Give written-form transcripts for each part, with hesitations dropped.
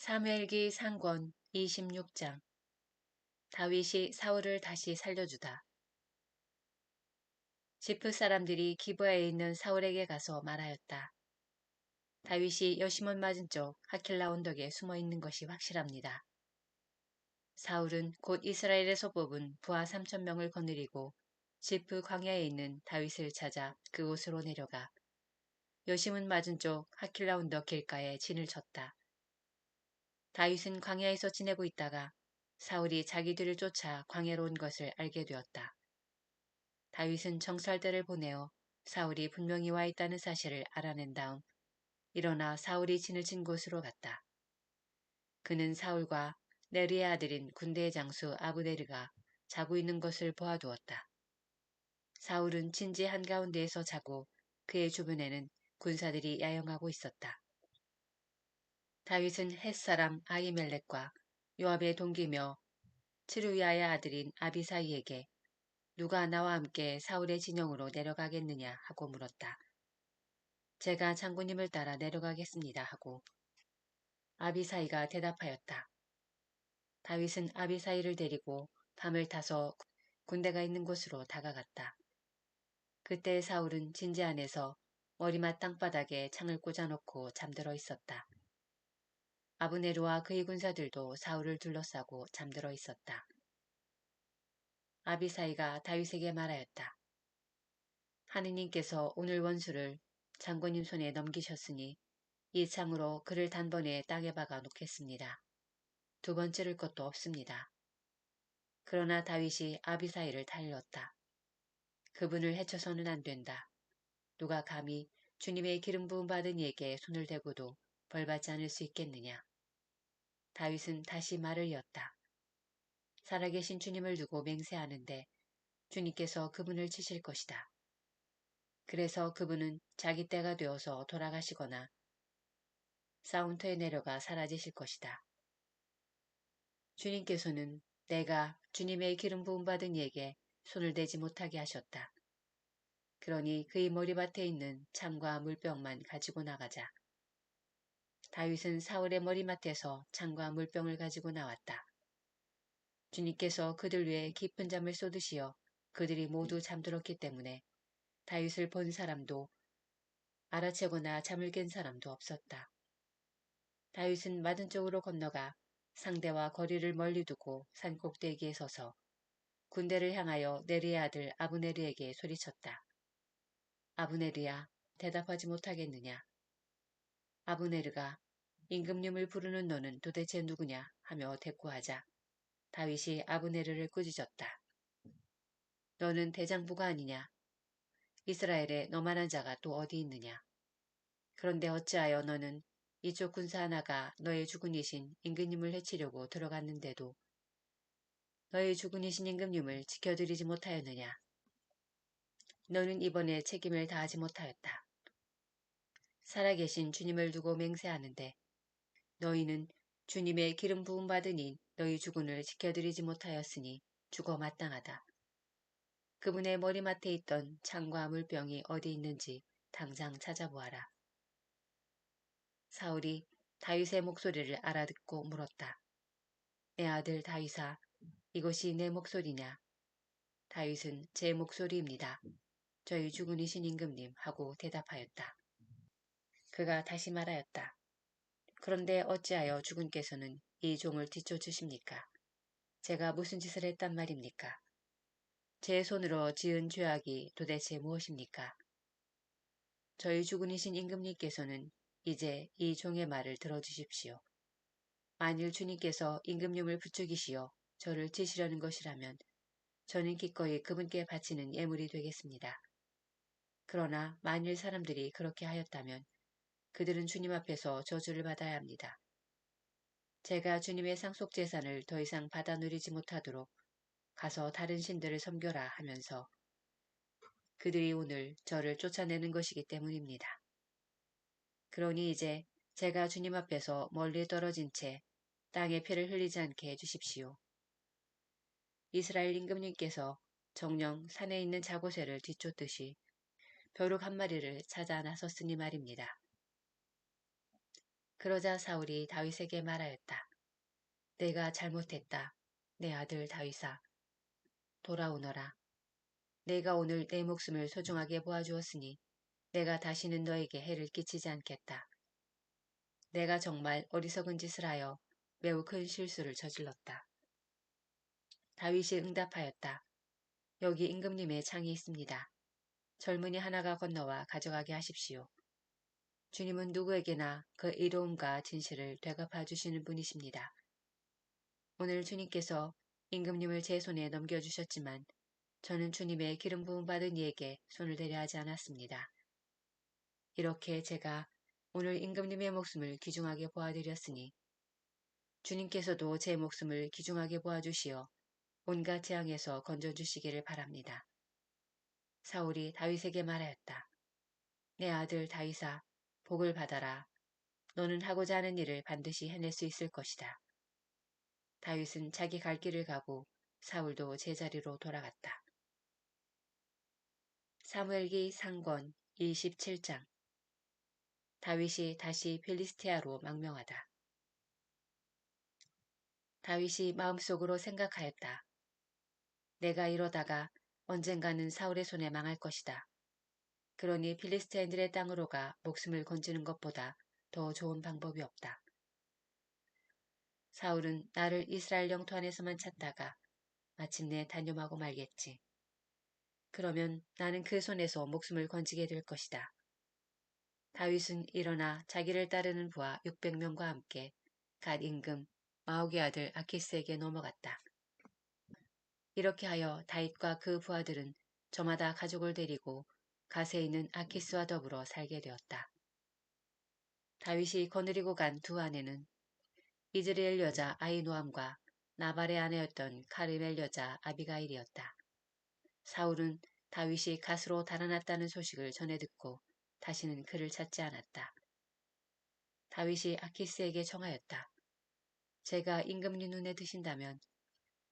사무엘기 상권 26장. 다윗이 사울을 다시 살려주다. 지프 사람들이 기브아에 있는 사울에게 가서 말하였다. 다윗이 여시몬 맞은 쪽 하킬라 언덕에 숨어 있는 것이 확실합니다. 사울은 곧 이스라엘에서 뽑은 부하 3,000명을 거느리고 지프 광야에 있는 다윗을 찾아 그곳으로 내려가 여시몬 맞은 쪽 하킬라 언덕 길가에 진을 쳤다. 다윗은 광야에서 지내고 있다가 사울이 자기들을 쫓아 광야로 온 것을 알게 되었다. 다윗은 정찰대를 보내어 사울이 분명히 와 있다는 사실을 알아낸 다음 일어나 사울이 진을 친 곳으로 갔다. 그는 사울과 네리의 아들인 군대의 장수 아브네르가 자고 있는 것을 보아두었다. 사울은 진지 한가운데에서 자고 그의 주변에는 군사들이 야영하고 있었다. 다윗은 햇사람 아히멜렉과 요압의 동기며 츠루야의 아들인 아비사이에게 누가 나와 함께 사울의 진영으로 내려가겠느냐 하고 물었다. 제가 장군님을 따라 내려가겠습니다 하고 아비사이가 대답하였다. 다윗은 아비사이를 데리고 밤을 타서 군대가 있는 곳으로 다가갔다. 그때 사울은 진지 안에서 머리맡 땅바닥에 창을 꽂아놓고 잠들어 있었다. 아브네르와 그의 군사들도 사울을 둘러싸고 잠들어 있었다. 아비사이가 다윗에게 말하였다. 하느님께서 오늘 원수를 장군님 손에 넘기셨으니 이 창으로 그를 단번에 땅에 박아 놓겠습니다. 두 번 찌를 것도 없습니다. 그러나 다윗이 아비사이를 달렸다. 그분을 해쳐서는 안 된다. 누가 감히 주님의 기름 부음 받은 이에게 손을 대고도 벌받지 않을 수 있겠느냐. 다윗은 다시 말을 이었다. 살아계신 주님을 두고 맹세하는데 주님께서 그분을 치실 것이다. 그래서 그분은 자기 때가 되어서 돌아가시거나 사운터에 내려가 사라지실 것이다. 주님께서는 내가 주님의 기름 부음 받은 이에게 손을 대지 못하게 하셨다. 그러니 그의 머리밭에 있는 창과 물병만 가지고 나가자. 다윗은 사울의 머리맡에서 창과 물병을 가지고 나왔다. 주님께서 그들 위해 깊은 잠을 쏟으시어 그들이 모두 잠들었기 때문에 다윗을 본 사람도 알아채거나 잠을 깬 사람도 없었다. 다윗은 맞은 쪽으로 건너가 상대와 거리를 멀리 두고 산 꼭대기에 서서 군대를 향하여 네리의 아들 아브네르에게 소리쳤다. 아브네르야, 대답하지 못하겠느냐? 아브네르가 임금님을 부르는 너는 도대체 누구냐 하며 대꾸하자 다윗이 아브네르를 꾸짖었다. 너는 대장부가 아니냐? 이스라엘에 너만한 자가 또 어디 있느냐? 그런데 어찌하여 너는 이쪽 군사 하나가 너의 주군이신 임금님을 해치려고 들어갔는데도 너의 주군이신 임금님을 지켜드리지 못하였느냐? 너는 이번에 책임을 다하지 못하였다. 살아계신 주님을 두고 맹세하는데 너희는 주님의 기름 부음 받으니 너희 주군을 지켜드리지 못하였으니 죽어 마땅하다. 그분의 머리맡에 있던 창과 물병이 어디 있는지 당장 찾아보아라. 사울이 다윗의 목소리를 알아듣고 물었다. 내 아들 다윗아, 이것이 내 목소리냐? 다윗은 제 목소리입니다. 저희 주군이신 임금님 하고 대답하였다. 그가 다시 말하였다. 그런데 어찌하여 주군께서는 이 종을 뒤쫓으십니까? 제가 무슨 짓을 했단 말입니까? 제 손으로 지은 죄악이 도대체 무엇입니까? 저희 주군이신 임금님께서는 이제 이 종의 말을 들어주십시오. 만일 주님께서 임금님을 부추기시어 저를 치시려는 것이라면 저는 기꺼이 그분께 바치는 예물이 되겠습니다. 그러나 만일 사람들이 그렇게 하였다면 그들은 주님 앞에서 저주를 받아야 합니다. 제가 주님의 상속재산을 더 이상 받아 누리지 못하도록 가서 다른 신들을 섬겨라 하면서 그들이 오늘 저를 쫓아내는 것이기 때문입니다. 그러니 이제 제가 주님 앞에서 멀리 떨어진 채 땅에 피를 흘리지 않게 해주십시오. 이스라엘 임금님께서 정령 산에 있는 자고새를 뒤쫓듯이 벼룩 한 마리를 찾아 나섰으니 말입니다. 그러자 사울이 다윗에게 말하였다. 내가 잘못했다. 내 아들 다윗아, 돌아오너라. 내가 오늘 내 목숨을 소중하게 보아주었으니 내가 다시는 너에게 해를 끼치지 않겠다. 내가 정말 어리석은 짓을 하여 매우 큰 실수를 저질렀다. 다윗이 응답하였다. 여기 임금님의 창이 있습니다. 젊은이 하나가 건너와 가져가게 하십시오. 주님은 누구에게나 그 이로움과 진실을 되갚아 주시는 분이십니다. 오늘 주님께서 임금님을 제 손에 넘겨주셨지만 저는 주님의 기름 부음 받은 이에게 손을 대려 하지 않았습니다. 이렇게 제가 오늘 임금님의 목숨을 귀중하게 보아드렸으니 주님께서도 제 목숨을 귀중하게 보아주시어 온갖 재앙에서 건져주시기를 바랍니다. 사울이 다윗에게 말하였다. 내 아들 다윗아, 복을 받아라. 너는 하고자 하는 일을 반드시 해낼 수 있을 것이다. 다윗은 자기 갈 길을 가고 사울도 제자리로 돌아갔다. 사무엘기 상권 27장. 다윗이 다시 필리스티아로 망명하다. 다윗이 마음속으로 생각하였다. 내가 이러다가 언젠가는 사울의 손에 망할 것이다. 그러니 필리스티인들의 땅으로 가 목숨을 건지는 것보다 더 좋은 방법이 없다. 사울은 나를 이스라엘 영토 안에서만 찾다가 마침내 단념하고 말겠지. 그러면 나는 그 손에서 목숨을 건지게 될 것이다. 다윗은 일어나 자기를 따르는 부하 600명과 함께 갓 임금 마옥의 아들 아키스에게 넘어갔다. 이렇게 하여 다윗과 그 부하들은 저마다 가족을 데리고 갓에 있는 아키스와 더불어 살게 되었다. 다윗이 거느리고 간 두 아내는 이즈리엘 여자 아히노암과 나발의 아내였던 카르멜 여자 아비가일이었다. 사울은 다윗이 갓으로 달아났다는 소식을 전해 듣고 다시는 그를 찾지 않았다. 다윗이 아키스에게 청하였다. 제가 임금님 눈에 드신다면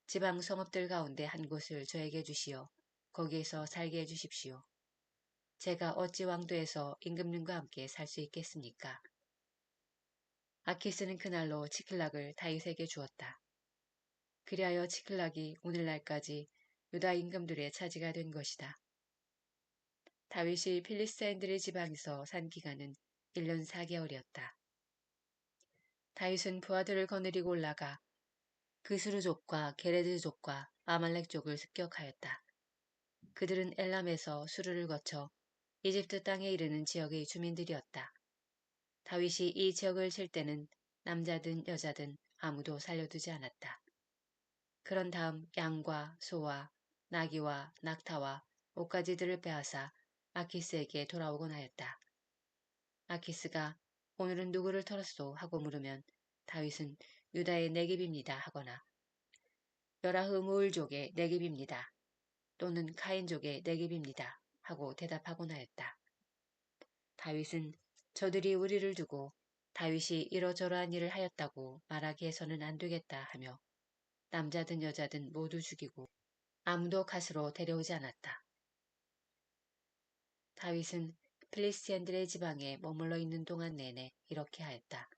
지방 성읍들 가운데 한 곳을 저에게 주시어 거기에서 살게 해주십시오. 제가 어찌 왕도에서 임금님과 함께 살 수 있겠습니까? 아키스는 그날로 지클락을 다윗에게 주었다. 그리하여 지클락이 오늘날까지 유다 임금들의 차지가 된 것이다. 다윗이 필리스타인들의 지방에서 산 기간은 1년 4개월이었다. 다윗은 부하들을 거느리고 올라가 그스루족과 게레드족과 아말렉족을 습격하였다. 그들은 엘람에서 수르를 거쳐 이집트 땅에 이르는 지역의 주민들이었다. 다윗이 이 지역을 칠 때는 남자든 여자든 아무도 살려두지 않았다. 그런 다음 양과 소와 나귀와 낙타와 옷가지들을 빼앗아 아키스에게 돌아오곤 하였다. 아키스가 오늘은 누구를 털었소 하고 물으면 다윗은 유다의 네겝입니다 하거나 여라흐 무을족의 네겝입니다 또는 카인족의 네겝입니다 하고 대답하곤 하였다. 다윗은 저들이 우리를 두고 다윗이 이러저러한 일을 하였다고 말하게 해서는 안 되겠다 하며 남자든 여자든 모두 죽이고 아무도 갓으로 데려오지 않았다. 다윗은 필리스티인들의 지방에 머물러 있는 동안 내내 이렇게 하였다.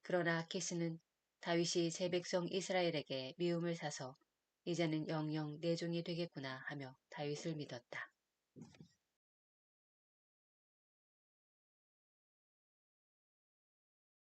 그러나 아키스는 다윗이 제 백성 이스라엘에게 미움을 사서 이제는 영영 내 종이 되겠구나 하며 다윗을 믿었다.